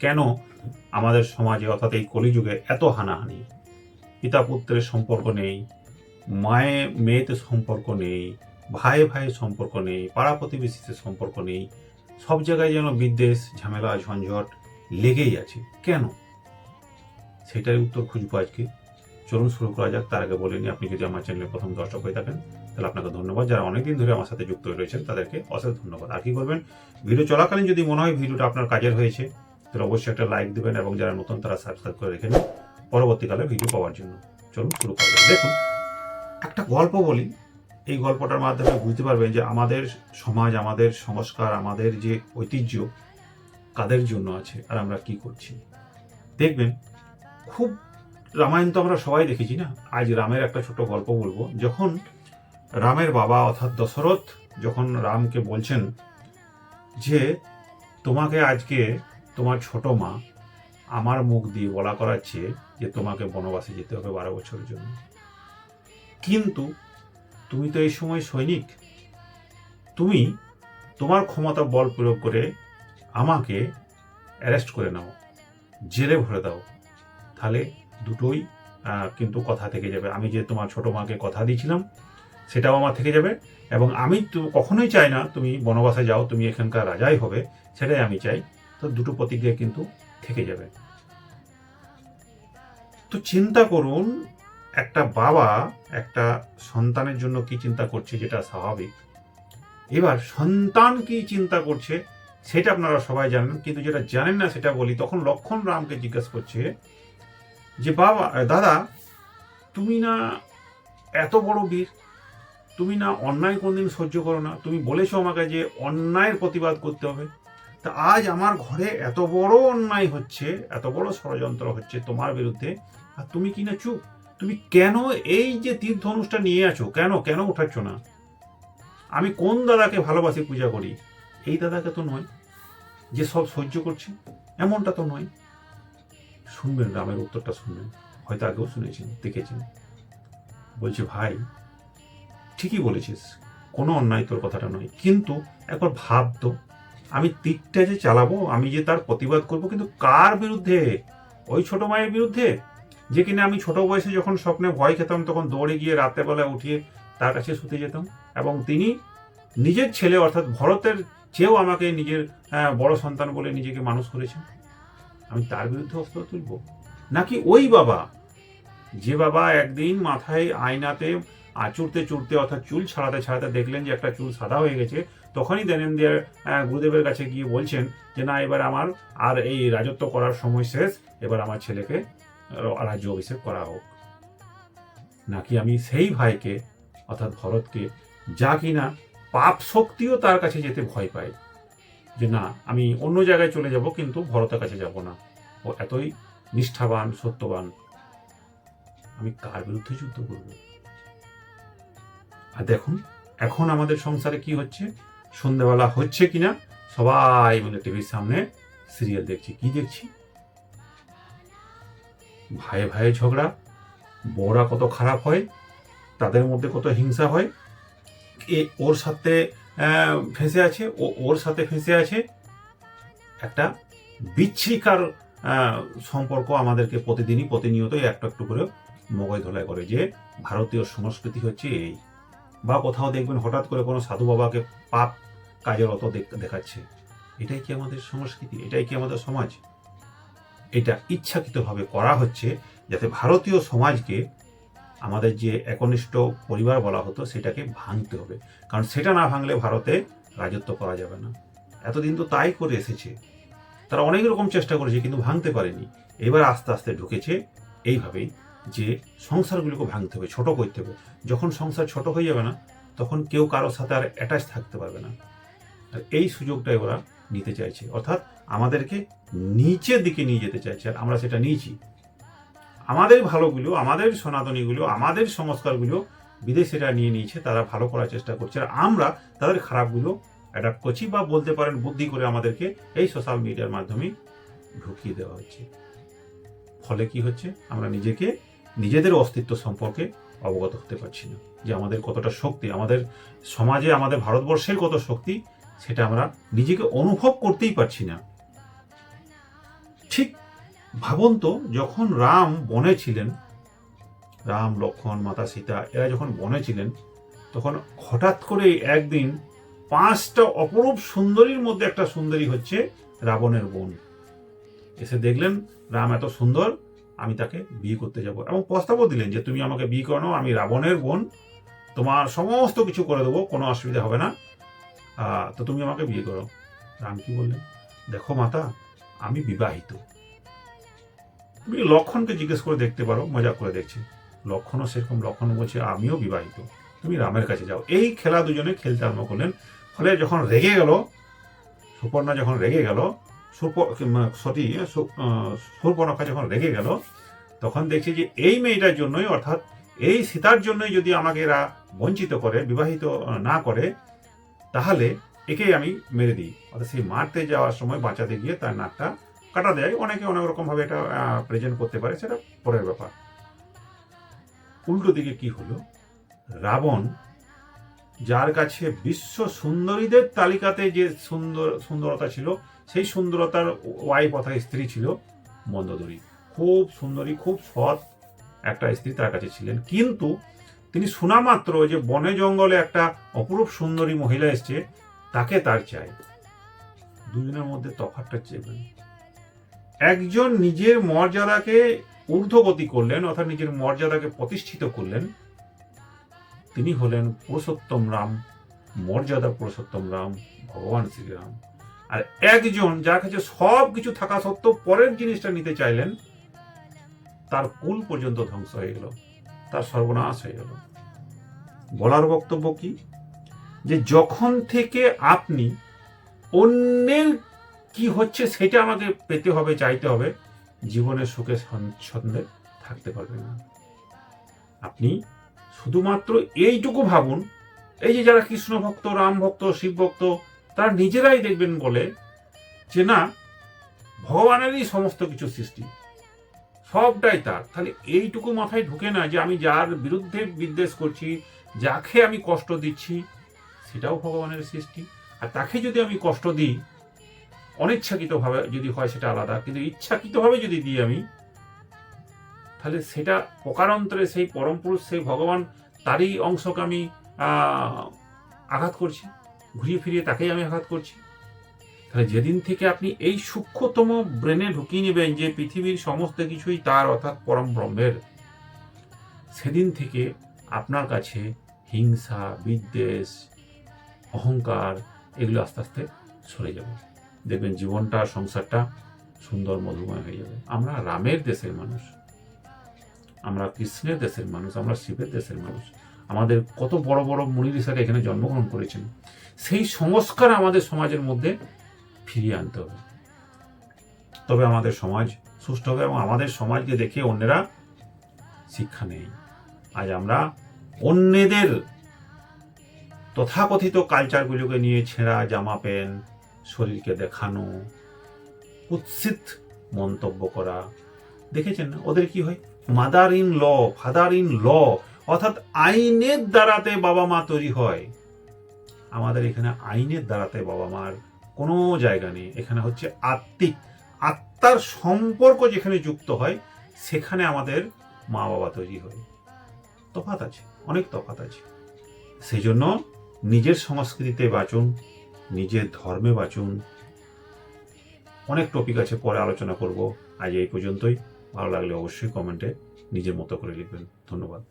কেন আমাদের সমাজে অর্থাৎ এই কলিযুগে এত হানাহানি? পিতা পুত্রের সম্পর্ক নেই, মায়ে মেয়েতে সম্পর্ক নেই, ভাই ভাইয়ের সম্পর্ক নেই, পাড়া প্রতিবেশীতে সম্পর্ক নেই, সব জায়গায় যেন বিদ্বেষ, ঝামেলা, ঝঞ্ঝট লেগেই আছে। কেন? সেটার উত্তর খুঁজবো আজকে। চলুন শুরু করা যাক। তার আগে বলে নিই, আপনি যদি আমার চ্যানেলে প্রথম দর্শক হয়ে থাকেন তাহলে আপনাকে ধন্যবাদ। যারা অনেকদিন ধরে আমার সাথে যুক্ত হয়ে রয়েছেন তাদেরকে অশেষ ধন্যবাদ। আর কি করবেন, ভিডিও চলাকালীন যদি মনে হয় ভিডিওটা আপনার কাজের হয়েছে তাহলে অবশ্যই একটা লাইক দেবেন এবং যারা নতুন তারা সাবস্ক্রাইব করে রেখে দিন পরবর্তীকালে ভিডিও পাওয়ার জন্য। চলুন শুরু করা যাক। দেখুন, একটা গল্প বলি। এই গল্পটার মাধ্যমে বুঝতে পারবেন যে আমাদের সমাজ, আমাদের সংস্কার, আমাদের যে ঐতিহ্য কাদের জন্য আছে আর আমরা কি করছি। দেখবেন, খুব রামায়ণ তো আমরা সবাই দেখেছি না। আজ রামের একটা ছোট গল্প বলবো। যখন রামের বাবা অর্থাৎ দশরথ যখন রামকে বলছেন যে তোমাকে আজকে তোমার ছোট মা আমার মুখ দিয়ে বলা করাচ্ছে যে তোমাকে বনবাসে যেতে হবে 12 বছরের জন্য, কিন্তু তুমি তো এই সময় সৈনিক, তুমি তোমার ক্ষমতা বল প্রয়োগ করে আমাকে অ্যারেস্ট করে নাও, জেলে ভরে দাও, তাহলে দুটোই কিন্তু কথা থেকে যাবে। আমি যে তোমার ছোট মাকে কথা দিয়েছিলাম সেটাও আমার থেকে যাবে, এবং আমি তো কখনোই চাই না তুমি বনবাসে যাও, তুমি এখানকার রাজাই হবে, সেটাই আমি চাই। তো দুটো প্রতিক্রিয়া কিন্তু থেকে যাবে। তো চিন্তা করুন, একটা বাবা একটা সন্তানের জন্য কি চিন্তা করছে, যেটা স্বাভাবিক। এবার সন্তান কি চিন্তা করছে সেটা আপনারা সবাই জানেন, কিন্তু যেটা জানেন না সেটা বলি। তখন লক্ষণ রামকে জিজ্ঞেস করছে যে বাবা, দাদা, তুমি না এত বড় বীর, তুমি না অন্যায় কোনদিন সহ্য করো না, তুমি বলেছো আমাকে যে অন্যায়ের প্রতিবাদ করতে হবে। তা আজ আমার ঘরে এত বড় অন্যায় হচ্ছে, এত বড় ষড়যন্ত্র হচ্ছে তোমার বিরুদ্ধে, আর তুমি কি না চুপ? তুমি কেন এই যে তীর ধনুষটা নিয়ে আছো, কেন কেন উঠাচ্ছ না? আমি কোন দাদাকে ভালোবাসি, পূজা করি? এই দাদাকে তো নয়, যে সব সহ্য করছে, এমনটা তো নয়। শুনবেন, রামের উত্তরটা শুনবেন, হয়তো আগেও শুনেছেন, দেখেছেন। বলছে, ভাই ঠিকই বলেছিস, কোনো অন্যায় তোর কথাটা নয়, কিন্তু একবার ভাব তো, আমি তীরটা যে চালাবো, আমি যে তার প্রতিবাদ করব, কিন্তু কার বিরুদ্ধে? ওই ছোট মায়ের বিরুদ্ধে, যে কিনা আমি ছোট বয়সে যখন স্বপ্নে ভয় খেতাম তখন দৌড়ে গিয়ে রাত্রেবেলা উঠিয়ে তার কাছে শুতে যেতাম, এবং তিনি নিজের ছেলে অর্থাৎ ভরতের চেয়েও আমাকে নিজের বড় সন্তান বলে নিজেকে মানুষ করেছেন। আমি তার বিরুদ্ধে অস্ত্র তুলব? নাকি ওই বাবা, যে বাবা একদিন মাথায় আয়নাতে চুড়তে চুড়তে অর্থাৎ চুল ছাড়াতে ছাড়াতে দেখলেন যে একটা চুল সাদা হয়ে গেছে, তখনই দেনেন্দ্রিয়ার গুরুদেবের কাছে গিয়ে বলছেন যে না, এবার আমার আর এই রাজত্ব করার সময় শেষ, এবার আমার ছেলেকে রাজ্য অভিষেক করা হোক। নাকি আমি সেই ভাইকে অর্থাৎ ভরতকে, যা কিনা পাপ শক্তিও তার কাছে যেতে ভয় পায়, যে না, আমি অন্য জায়গায় চলে যাব কিন্তু ভরতের কাছে যাব না, ও এতই নিষ্ঠাবান, সত্যবান, আমি কার বিরুদ্ধে যুদ্ধ করব? আর দেখুন, এখন আমাদের সংসারে কি হচ্ছে, সন্ধ্যাবেলা হচ্ছে কিনা সবাই মিলে টিভির সামনে সিরিয়াল দেখছি। কি দেখছি? ভাইয়ে ভাইয়ে ঝগড়া, বউরা কত খারাপ হয়, তাদের মধ্যে কত হিংসা হয়, এ ওর সাথে ফেঁসে আছে, ও ওর সাথে ফেঁসে আছে। একটা বিচ্ছিকার সম্পর্ক আমাদেরকে প্রতিদিনই প্রতিনিয়তই একটু একটু করে মগজ ধোলাই করে যে ভারতীয় সংস্কৃতি হচ্ছে এই। বা কোথাও দেখবেন হঠাৎ করে কোনো সাধু বাবাকে পাপ কাজের অত দেখাচ্ছে। এটাই কি আমাদের সংস্কৃতি? এটাই কি আমাদের সমাজ? এটা ইচ্ছাকৃতভাবে করা হচ্ছে যাতে ভারতীয় সমাজকে, আমাদের যে একনিষ্ঠ পরিবার বলা হতো, সেটাকে ভাঙতে হবে। কারণ সেটা না ভাঙলে ভারতে রাজত্ব করা যাবে না। এতদিন তো তাই করে এসেছে, তারা অনেক রকম চেষ্টা করেছে কিন্তু ভাঙতে পারেনি। এবার আস্তে আস্তে ঢুকেছে এইভাবেই যে সংসারগুলোকে ভাঙতে হবে, ছোট করতে হবে। যখন সংসার ছোট হয়ে যাবে না, তখন কেউ কারোর সাথে আর অ্যাটাচ থাকতে পারবে না। আর এই সুযোগটাই ওরা নিতে চাইছে, অর্থাৎ আমাদেরকে নিচের দিকে নিয়ে যেতে চাইছে। আর আমরা সেটা নিয়েছি। আমাদের ভালোগুলো, আমাদের সনাতনীগুলো, আমাদের সংস্কারগুলো বিদেশিরা নিয়ে নিয়েছে, তারা ভালো করার চেষ্টা করছে, আর আমরা তাদের খারাপগুলো অ্যাডাপ্ট করছি, বা বলতে পারেন বুদ্ধি করে আমাদেরকে এই সোশ্যাল মিডিয়ার মাধ্যমে ঢুকিয়ে দেওয়া হচ্ছে। ফলে কি হচ্ছে, আমরা নিজেদের অস্তিত্ব সম্পর্কে অবগত হতে পারছি না, যে আমাদের কতটা শক্তি, আমাদের সমাজে, আমাদের ভারতবর্ষের কত শক্তি, সেটা আমরা নিজেকে অনুভব করতেই পারছি না। ভাবুন তো, যখন রাম বনে ছিলেন, রাম লক্ষ্মণ মাতা সীতা এরা যখন বনে ছিলেন, তখন হঠাৎ করে একদিন 5টা অপরূপ সুন্দরীর মধ্যে একটা সুন্দরী হচ্ছে রাবণের বোন। এসে দেখলেন রাম এত সুন্দর, আমি তাকে বিয়ে করতে যাব, এবং প্রস্তাবও দিলেন যে তুমি আমাকে বিয়ে করো, আমি রাবণের বোন, তোমার সমস্ত কিছু করে দেবো, কোনো অসুবিধা হবে না, তো তুমি আমাকে বিয়ে করো। রাম কি বললেন, দেখো মাতা, আমি বিবাহিত। তুমি লক্ষণকে জিজ্ঞেস করে দেখতে পারো, মজা করে দেখছি। লক্ষণও সেরকম, লক্ষণ বলছে আমিও বিবাহিত, তুমি রামের কাছে যাও। এই খেলা দুজনে খেলতে আরম্ভ করলেন। ফলে যখন রেগে গেল, সুপর্ণা যখন রেগে গেল, সুপর্ণখা যখন রেগে গেল, তখন দেখছি যে এই মেয়েটার জন্যই, অর্থাৎ এই সীতার জন্যই যদি আমাকে এরা বঞ্চিত করে, বিবাহিত না করে, তাহলে একেই আমি মেরে দিই। অর্থাৎ সেই মারতে যাওয়ার সময় বাঁচাতে গিয়ে তার নাকটা কাটা দেয়। অনেকে অনেক রকম ভাবে এটা প্রেজেন্ট করতে পারে, সেটা পরের ব্যাপার। উল্টো দিকে কি হলো, রাবণ, যার কাছে বিশ্ব সুন্দরীদের তালিকাতে যে সুন্দরতা ছিল, সেই সুন্দরতার ওয়াইফ অর্থাৎ স্ত্রী ছিল মন্দোদরী। খুব সুন্দরী, খুব সৎ একটা স্ত্রী তার কাছে ছিলেন। কিন্তু তিনি শোনা মাত্র যে বনে জঙ্গলে একটা অপরূপ সুন্দরী মহিলা এসছে, তাকে তার চাই। দুজনের মধ্যে তফাৎটা চেপেন। একজন নিজের মর্যাদাকে ঊর্ধ্বগতি করলেন, অর্থাৎ নিজের মর্যাদাকে প্রতিষ্ঠিত করলেন, তিনি হলেন পুরুষোত্তম রাম, মর্যাদা পুরুষোত্তম রাম, ভগবান শ্রীরাম। আর একজন যার কাছে সব কিছু থাকা সত্ত্বেও পরের জিনিসটা নিতে চাইলেন, তার কুল পর্যন্ত ধ্বংস হয়ে গেল, তার সর্বনাশ হয়ে গেল। বলার বক্তব্য কি, যে যখন থেকে আপনি অন্যের কি হচ্ছে সেটা আমাকে পেতে হবে, চাইতে হবে, জীবনের সুখে ছন্দে থাকতে পারবেন না। আপনি শুধুমাত্র এইটুকু ভাবুন, এই যে যারা কৃষ্ণ ভক্ত, রাম ভক্ত, শিব ভক্ত, তারা নিজেরাই দেখবেন বলে যে না, ভগবানেরই সমস্ত কিছু সৃষ্টি, সবটাই তার। তাহলে এইটুকু মাথায় ঢুকে না যে আমি যার বিরুদ্ধে বিদ্বেষ করছি, যাকে আমি কষ্ট দিচ্ছি, সেটাও ভগবানের সৃষ্টি। আর তাকে যদি আমি কষ্ট দিই, অনিচ্ছাকৃতভাবে যদি হয় সেটা আলাদা, কিন্তু ইচ্ছাকৃতভাবে যদি দিই আমি, তাহলে সেটা প্রকারান্তরে সেই পরম পুরুষ, সেই ভগবান, তারই অংশকে আমি আঘাত করছি, ঘুরিয়ে ফিরিয়ে তাকেই আমি আঘাত করছি। তাহলে যেদিন থেকে আপনি এই সূক্ষ্মতম ব্রেনে ঢুকিয়ে নেবেন যে পৃথিবীর সমস্ত কিছুই তার, অর্থাৎ পরম ব্রহ্মের, সেদিন থেকে আপনার কাছে হিংসা, বিদ্বেষ, অহংকার এগুলো আস্তে আস্তে সরে যাবে। দেখবেন জীবনটা, সংসারটা সুন্দর মধুময় হয়ে যাবে। আমরা রামের দেশের মানুষ, আমরা কৃষ্ণের দেশের মানুষ, আমরা শিবের দেশের মানুষ। আমাদের কত বড় বড় মুনি ঋষিরা এখানে জন্মগ্রহণ করেছেন। সেই সংস্কার আমাদের সমাজের মধ্যে ফিরিয়ে আনতে হবে, তবে আমাদের সমাজ সুষ্ঠু হবে এবং আমাদের সমাজকে দেখে অন্যেরা শিক্ষা নেই। আজ আমরা অন্যদের তথাকথিত কালচারগুলোকে নিয়ে ছেঁড়া জামা প্যান্ট, শরীরকে দেখানো, কুৎসিত মন্তব্য করা, দেখেছেন না ওদের কি হয়? Mother in law, father in law, অর্থাৎ আইনের দ্বারাতে বাবা মা তৈরি হয়। আমাদের এখানে আইনের দ্বারাতে বাবা মার কোনো জায়গা নেই। এখানে হচ্ছে আত্মার সম্পর্ক যেখানে যুক্ত হয়, সেখানে আমাদের মা বাবা তৈরি হয়। তফাৎ আছে, অনেক তফাৎ আছে। সেই জন্য নিজের সংস্কৃতিতে বাঁচুন, নিজের ধর্মে বাঁচুন। অনেক টপিক আছে, পরে আলোচনা করব। আজ এই পর্যন্তই। ভালো লাগলে অবশ্যই কমেন্টে নিজের মতো করে লিখবেন। ধন্যবাদ।